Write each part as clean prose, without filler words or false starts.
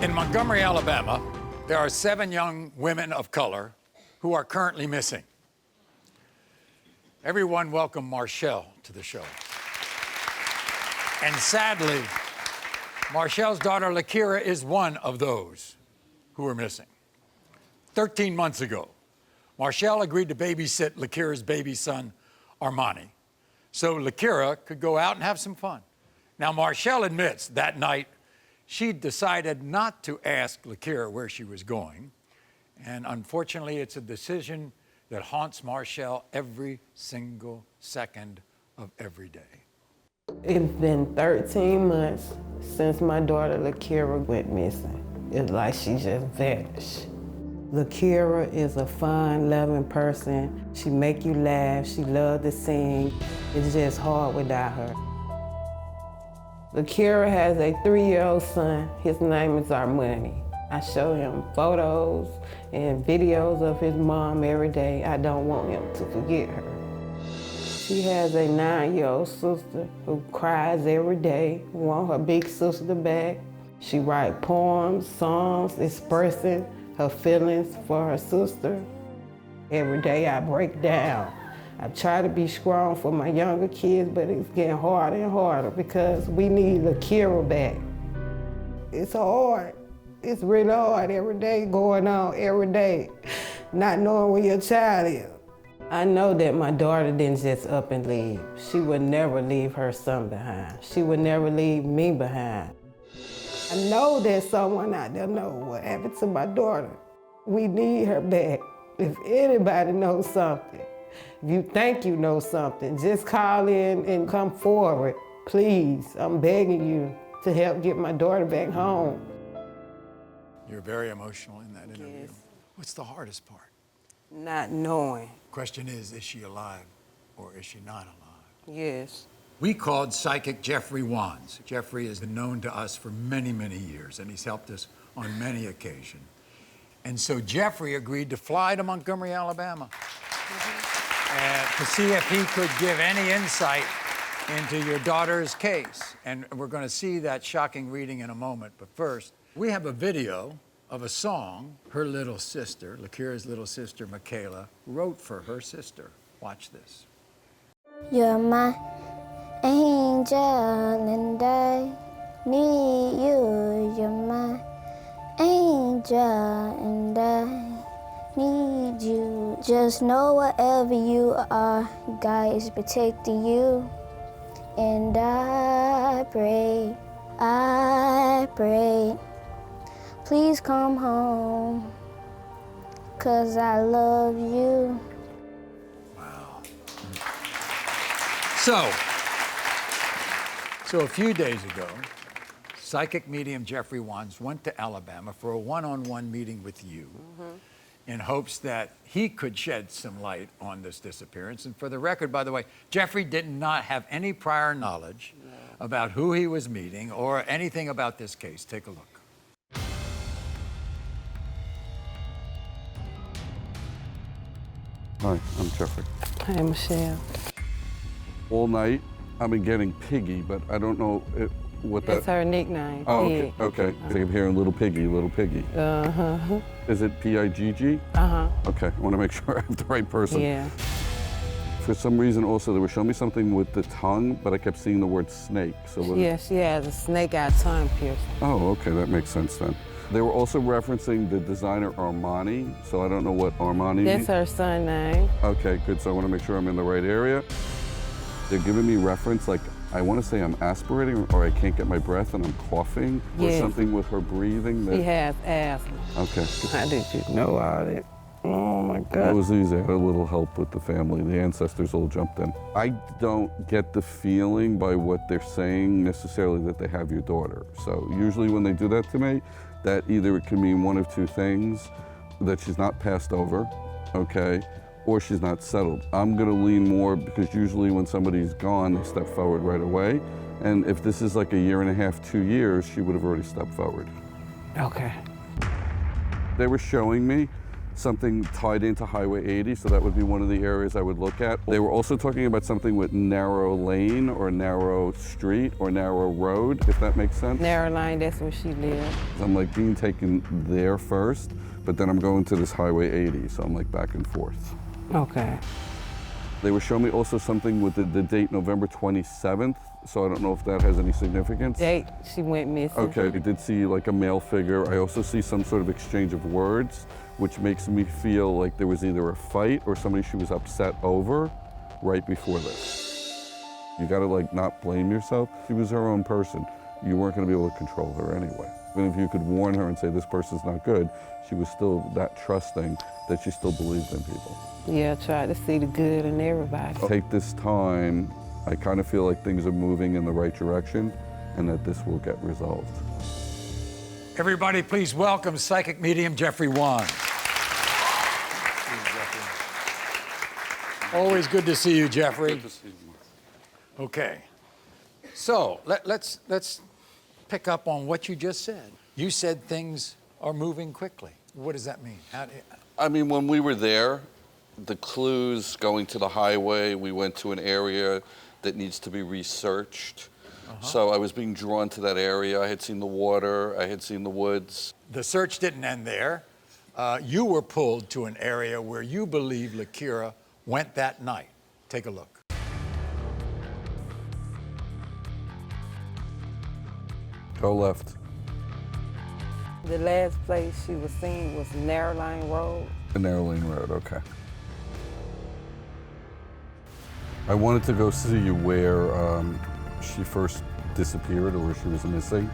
In Montgomery, Alabama, there are 7 young women of color who are currently missing. Everyone welcome Marchelle to the show. And sadly, Marchelle's daughter, Lakira, is one of those who are missing. 13 months ago, Marchelle agreed to babysit Lakira's baby son, Armani, so Lakira could go out and have some fun. Now, Marchelle admits that night she decided not to ask Lakira where she was going, and unfortunately, it's a decision that haunts Marchelle every single second of every day. It's been 13 months since my daughter Lakira went missing. It's like she just vanished. Lakira is a fun, loving person. She make you laugh, she loves to sing. It's just hard without her. Lakira has a 3-year-old son. His name is Armani. I show him photos and videos of his mom every day. I don't want him to forget her. She has a 9-year-old sister who cries every day, wants her big sister back. She writes poems, songs, expressing her feelings for her sister. Every day I break down. I try to be strong for my younger kids, but it's getting harder and harder because we need Lakira back. It's hard. It's really hard every day going on, every day, not knowing where your child is. I know that my daughter didn't just up and leave. She would never leave her son behind. She would never leave me behind. I know there's someone out there knows what happened to my daughter. We need her back. If anybody knows something, if you think you know something, just call in and come forward. Please, I'm begging you to help get my daughter back home. You're very emotional in that interview. Yes. What's the hardest part? Not knowing. Question is she alive or is she not alive? Yes. We called psychic Jeffrey Wands. Jeffrey has been known to us for many, many years, and he's helped us on many occasions. And so Jeffrey agreed to fly to Montgomery, Alabama, to see if he could give any insight into your daughter's case. And we're going to see that shocking reading in a moment. But first, we have a video of a song her little sister, Lakira's little sister, Michaela, wrote for her sister. Watch this. You're my angel and I need you. You're my angel and I need you. Just know wherever you are, God is protecting you. And I pray, please come home, 'cause I love you. Wow. So a few days ago, psychic medium Jeffrey Wands went to Alabama for a one-on-one meeting with you in hopes that he could shed some light on this disappearance. And for the record, by the way, Jeffrey did not have any prior knowledge about who he was meeting or anything about this case. Take a look. Hi, I'm Jeffrey. Hi, Michelle. All night, I've been getting Piggy, but I don't know what that... That's her nickname. Oh, okay, Pig. okay. I think I'm hearing Little Piggy, Little Piggy. Uh-huh. Is it P-I-G-G? Uh-huh. Okay, I want to make sure I have the right person. Yeah. For some reason, also, they were showing me something with the tongue, but I kept seeing the word snake, so... Yeah, she has a snake-eye tongue piercing. Oh, okay, that makes sense then. They were also referencing the designer Armani, so I don't know what Armani That's means. her son name. Okay, good, so I want to make sure I'm in the right area. They're giving me reference, like, I want to say I'm aspirating or I can't get my breath and I'm coughing or Yes. something with her breathing. She has asthma. Okay. How did you know all that? Oh my That God. was easy. I had a little help with the family. The ancestors all jumped in. I don't get the feeling by what they're saying necessarily that they have your daughter. So usually when they do that to me, that either it can mean one of two things, that she's not passed over, okay, or she's not settled. I'm gonna lean more because usually when somebody's gone, they step forward right away. And if this is like a year and a half, 2 years, she would have already stepped forward. Okay. They were showing me something tied into Highway 80, so that would be one of the areas I would look at. They were also talking about something with narrow lane or narrow street or narrow road, if that makes sense. Narrow line, that's where she lives. I'm like being taken there first, but then I'm going to this Highway 80, so I'm like back and forth. Okay. They were showing me also something with the date November 27th, so I don't know if that has any significance. Date, she went missing. Okay, I did see like a male figure. I also see some sort of exchange of words, which makes me feel like there was either a fight or somebody she was upset over right before this. You gotta like not blame yourself. She was her own person. You weren't gonna be able to control her anyway. Even if you could warn her and say this person's not good, she was still that trusting that she still believed in people. Yeah, try to see the good in everybody. Take this time. I kind of feel like things are moving in the right direction and that this will get resolved. Everybody, please welcome psychic medium Jeffrey Wan. Always good to see you, Jeffrey. Good to see you. Okay. So let's pick up on what you just said. You said things are moving quickly. What does that mean? I mean, when we were there, the clues going to the highway, we went to an area that needs to be researched. So I was being drawn to that area. I had seen the water, I had seen the woods. The search didn't end there. You were pulled to an area where you believe Lakira went that night. Take a look. Go left. The last place she was seen was Narrow Line Road. The narrow lane road, okay. I wanted to go see where she first disappeared or where she was missing.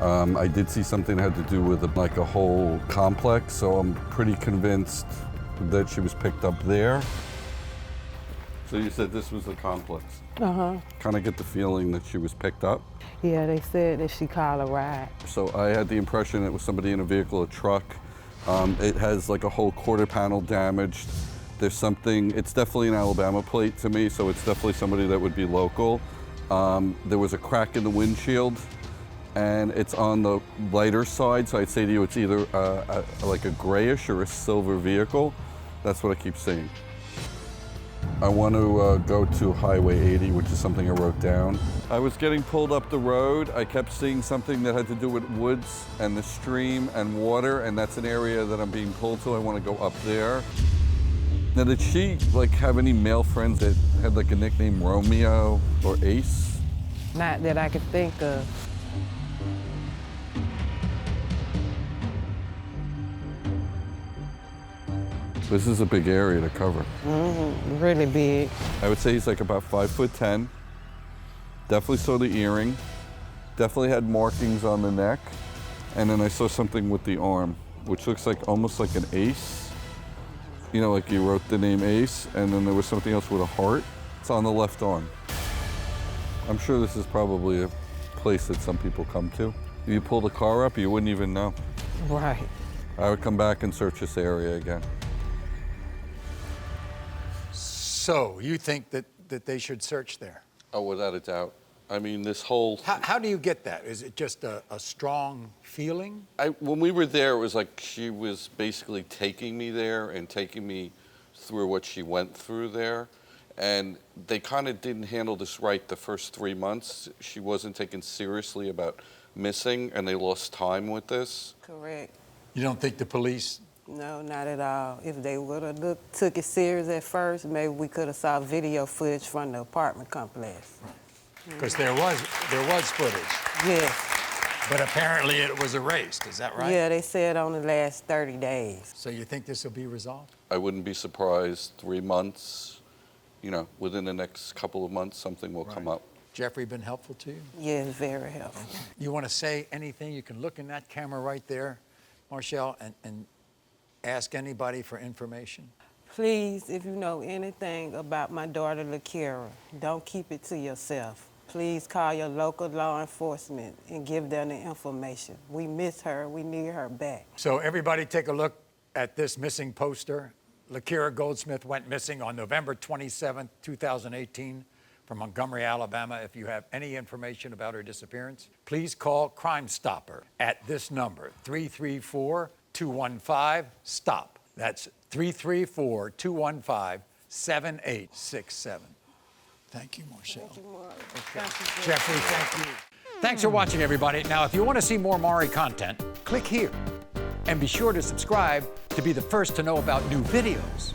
I did see something that had to do with like a whole complex, so I'm pretty convinced that she was picked up there. So you said this was the complex? Uh-huh. Kind of get the feeling that she was picked up. Yeah, they said that she called a ride. So I had the impression it was somebody in a vehicle, a truck. It has like a whole quarter panel damaged. There's something, it's definitely an Alabama plate to me, so it's definitely somebody that would be local. There was a crack in the windshield, and it's on the lighter side, so I'd say to you it's either like a grayish or a silver vehicle. That's what I keep seeing. I want to go to Highway 80, which is something I wrote down. I was getting pulled up the road. I kept seeing something that had to do with woods and the stream and water, and that's an area that I'm being pulled to. I want to go up there. Now, did she like have any male friends that had like a nickname Romeo or Ace? Not that I could think of. This is a big area to cover. Mm-hmm. Really big. I would say he's like about 5'10". Definitely saw the earring. Definitely had markings on the neck. And then I saw something with the arm, which looks like almost like an ace. You know, like you wrote the name Ace, and then there was something else with a heart. It's on the left arm. I'm sure this is probably a place that some people come to. If you pull the car up, you wouldn't even know. Right. I would come back and search this area again. So you think that they should search there? Oh, without a doubt. I mean, this whole... How do you get that? Is it just a strong feeling? When we were there, it was like she was basically taking me there and taking me through what she went through there. And they kind of didn't handle this right the first 3 months. She wasn't taken seriously about missing, and they lost time with this. Correct. You don't think the police... No, not at all. If they would have took it serious at first, maybe we could have saw video footage from the apartment complex. Because there was footage. Yes. But apparently it was erased, is that right? Yeah, they said on the last 30 days. So you think this will be resolved? I wouldn't be surprised 3 months, you know, within the next couple of months, something will come up. Jeffrey been helpful to you? Yes, very helpful. You want to say anything? You can look in that camera right there, Marchelle, and ask anybody for information. Please, if you know anything about my daughter, Lakira, don't keep it to yourself. Please call your local law enforcement and give them the information. We miss her. We need her back. So everybody take a look at this missing poster. Lakira Goldsmith went missing on November 27th, 2018 from Montgomery, Alabama. If you have any information about her disappearance, please call CrimeStopper at this number, 334-215-STOP. That's 334-215-7867. Thank you, Marchelle. Thank you, Maury. Okay. Jeffrey, thank you. Thanks for watching, everybody. Now, if you want to see more Maury content, click here. And be sure to subscribe to be the first to know about new videos.